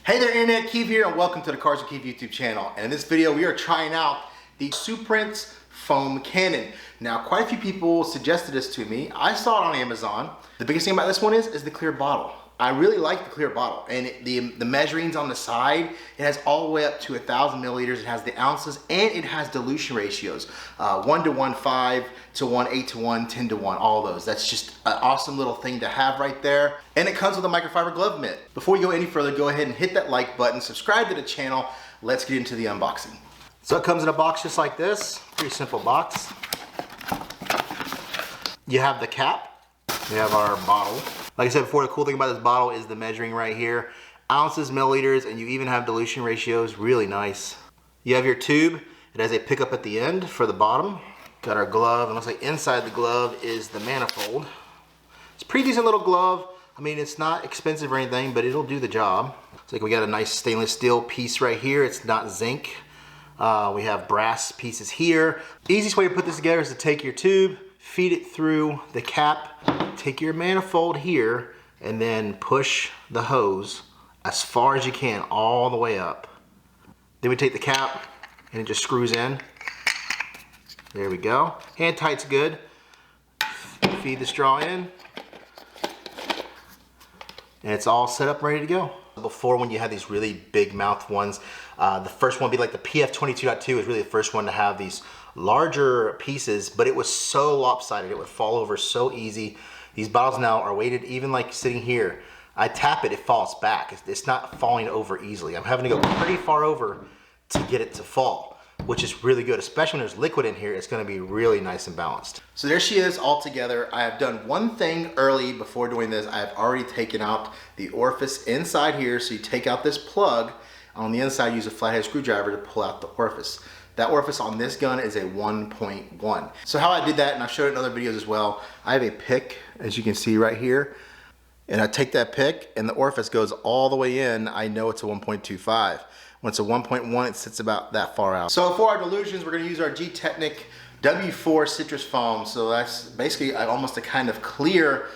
Hey there Internet, Keith here and welcome to the Cars with Keith YouTube channel. And in this video we are trying out the Sooprinse foam cannon. Now quite a few people suggested this to me. I saw it on Amazon. The biggest thing about this one is the clear bottle. I really like the clear bottle, and the measurings on the side, it has all the way up to 1,000 milliliters. It has the ounces and it has dilution ratios, 1 to 1, 5 to 1, 8 to 1, 10 to 1, all those. That's just an awesome little thing to have right there. And it comes with a microfiber glove mitt. Before we go any further, go ahead and hit that like button, subscribe to the channel. Let's get into the unboxing. So it comes in a box just like this, pretty simple box. You have the cap, we have our bottle. Like I said before, the cool thing about this bottle is the measuring right here. Ounces, milliliters, and you even have dilution ratios, really nice. You have your tube. It has a pickup at the end for the bottom. Got our glove, and looks like inside the glove is the manifold. It's a pretty decent little glove. I mean, it's not expensive or anything, but it'll do the job. It's like we got a nice stainless steel piece right here. It's not zinc. We have brass pieces here. The easiest way to put this together is to take your tube, feed it through the cap, take your manifold here, and then push the hose as far as you can all the way up. Then we take the cap and it just screws in. There we go. Hand tight's good. Feed the straw in. And it's all set up ready to go. Before, when you had these really big mouth ones, the first one would be like the PF22.2 is really the first one to have these larger pieces, but it was so lopsided, it would fall over so easy. These bottles now are weighted, even like sitting here. I tap it, it falls back. It's not falling over easily. I'm having to go pretty far over to get it to fall, which is really good, especially when there's liquid in here. It's gonna be really nice and balanced. So there she is all together. I have done one thing early before doing this. I have already taken out the orifice inside here. So you take out this plug. On the inside, use a flathead screwdriver to pull out the orifice. That orifice on this gun is a 1.1. So how I did that, and I've showed it in other videos as well, I have a pick, as you can see right here, and I take that pick and the orifice goes all the way in. I know it's a 1.25. When it's a 1.1, it sits about that far out. So for our dilutions, we're gonna use our Gtechniq W4 citrus foam. So that's basically almost a kind of clear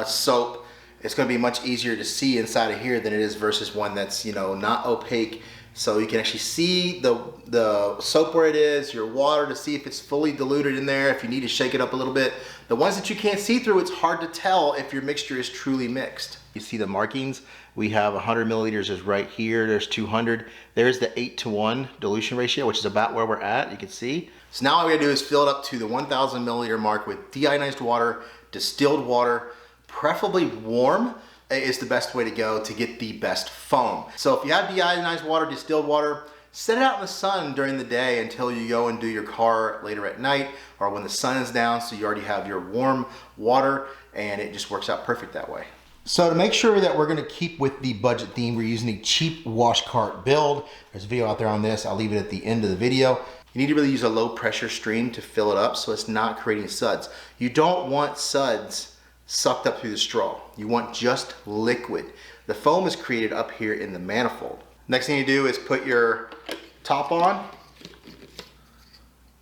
soap. It's gonna be much easier to see inside of here than it is versus one that's, you know, not opaque. So you can actually see the soap where it is, your water, to see if it's fully diluted in there, if you need to shake it up a little bit. The ones that you can't see through, it's hard to tell if your mixture is truly mixed. You see the markings. We have 100 milliliters is right here. There's 200. There's the 8 to 1 dilution ratio, which is about where we're at, you can see. So now all we gotta do is fill it up to the 1,000 milliliter mark with deionized water, distilled water, preferably warm is the best way to go to get the best foam. So if you have deionized water, distilled water, set it out in the sun during the day until you go and do your car later at night or when the sun is down, so you already have your warm water, and it just works out perfect that way. So to make sure that we're gonna keep with the budget theme, we're using a cheap wash cart build. There's a video out there on this. I'll leave it at the end of the video. You need to really use a low pressure stream to fill it up so it's not creating suds. You don't want suds sucked up through the straw. You want just liquid. The foam is created up here in the manifold. Next thing you do is put your top on,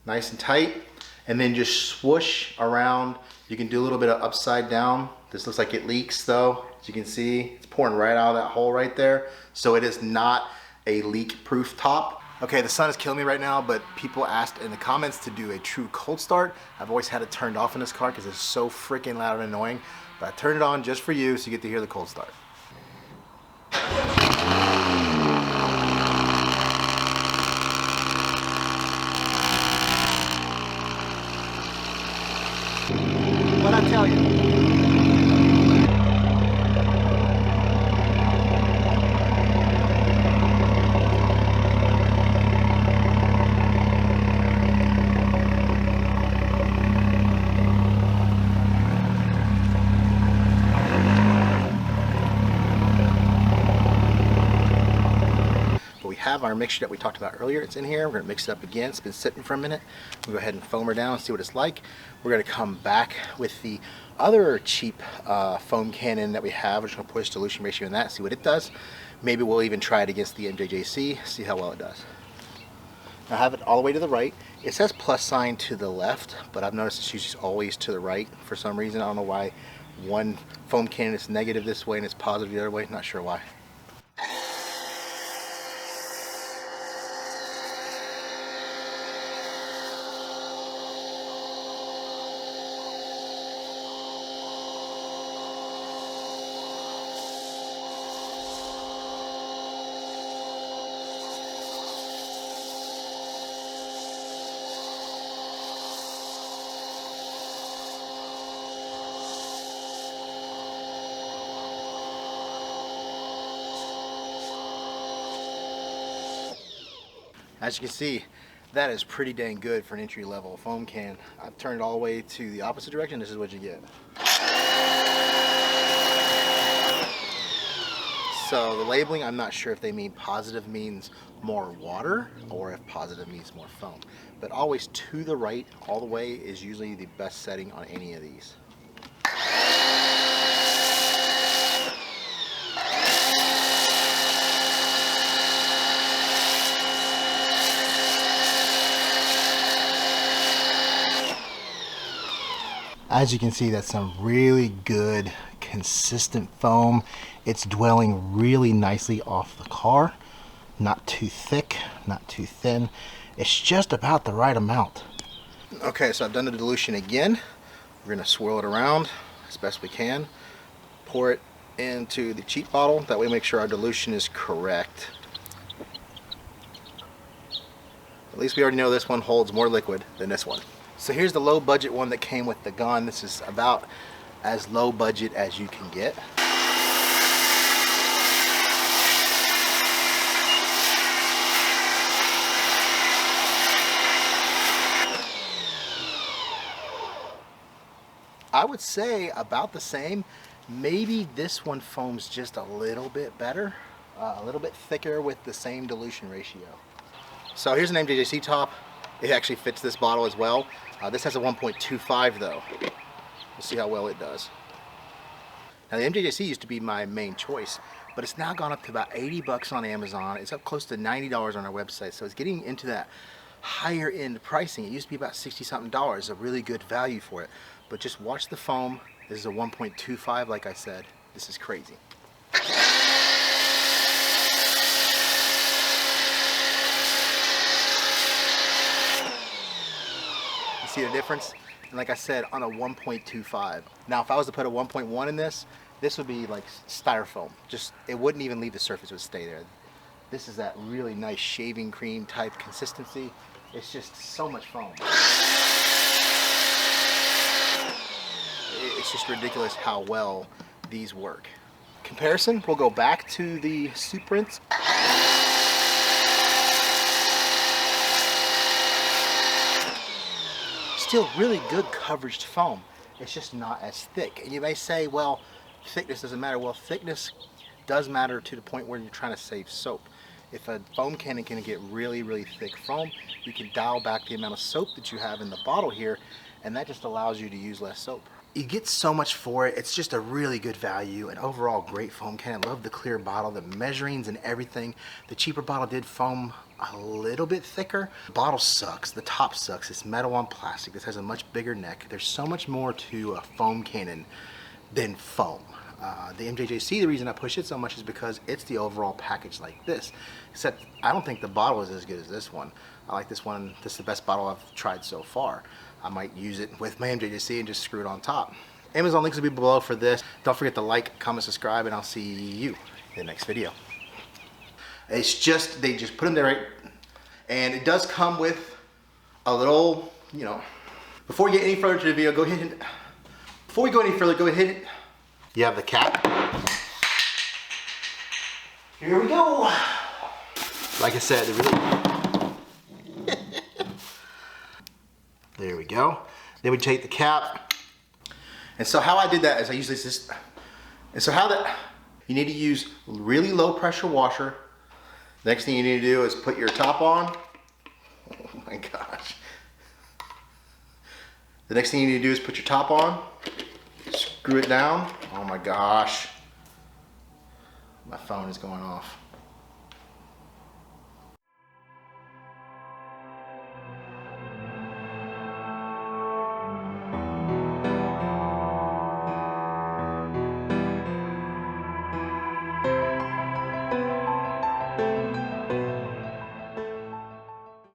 nice and tight, and then just swoosh around. You can do a little bit of upside down. This looks like it leaks though. As you can see, it's pouring right out of that hole right there. So it is not a leak-proof top. Okay, the sun is killing me right now, but people asked in the comments to do a true cold start. I've always had it turned off in this car because it's so freaking loud and annoying. But I turned it on just for you so you get to hear the cold start. What'd I tell you? Have our mixture that we talked about earlier. It's in here. We're gonna mix it up again. It's been sitting for a minute. We'll go ahead and foam her down and see what it's like. We're gonna come back with the other cheap foam cannon that we have. We're just gonna push dilution ratio in that, see what it does. Maybe we'll even try it against the MJJC, see how well it does. Now I have it all the way to the right. It says plus sign to the left, but I've noticed it's usually always to the right for some reason. I don't know why one foam cannon is negative this way and it's positive the other way. Not sure why. As you can see, that is pretty dang good for an entry-level foam can. I've turned it all the way to the opposite direction. This is what you get. So the labeling, I'm not sure if they mean positive means more water or if positive means more foam. But always to the right all the way is usually the best setting on any of these. As you can see, that's some really good consistent foam. It's dwelling really nicely off the car. Not too thick, not too thin. It's just about the right amount. Okay, so I've done the dilution again. We're gonna swirl it around as best we can. Pour it into the cheap bottle. That way we make sure our dilution is correct. At least we already know this one holds more liquid than this one. So here's the low budget one that came with the gun. This is about as low budget as you can get. I would say about the same. Maybe this one foams just a little bit better, a little bit thicker with the same dilution ratio. So here's an MJJC top. It actually fits this bottle as well. This has a 1.25 though. We'll see how well it does. Now the MJJC used to be my main choice, but it's now gone up to about 80 bucks on Amazon. It's up close to $90 on our website. So it's getting into that higher end pricing. It used to be about 60 something dollars, a really good value for it. But just watch the foam. This is a 1.25, like I said. This is crazy. You see the difference? And like I said, on a 1.25. Now, if I was to put a 1.1 in this, this would be like styrofoam. Just, it wouldn't even leave the surface, it would stay there. This is that really nice shaving cream type consistency. It's just so much foam. It's just ridiculous how well these work. Comparison, we'll go back to the Sooprinse. Still really good coverage foam. It's just not as thick. And you may say, well, thickness doesn't matter. Well, thickness does matter to the point where you're trying to save soap. If a foam can get really, really thick foam, you can dial back the amount of soap that you have in the bottle here, and that just allows you to use less soap. You get so much for it. It's just a really good value and overall great foam can. I love the clear bottle, the measurings and everything. The cheaper bottle did foam a little bit thicker. The bottle sucks, the top sucks. It's metal on plastic. This has a much bigger neck. There's so much more to a foam cannon than foam. The MJJC, the reason I push it so much is because it's the overall package like this. Except I don't think the bottle is as good as this one. I like this one. This is the best bottle I've tried so far. I might use it with my MJJC and just screw it on top. Amazon links will be below for this. Don't forget to like, comment, subscribe, and I'll see you in the next video. It's just, they just put them there right, and it does come with a little, you know, before we get any further to the video, go ahead and, before we go any further, go ahead and, you have the cap. Here we go. Like I said, there we go. Then we take the cap. And so how I did that is I use this, and so how that, you need to use really low pressure washer. Next thing you need to do is put your top on. Oh my gosh. The next thing you need to do is put your top on, screw it down. Oh my gosh. My phone is going off.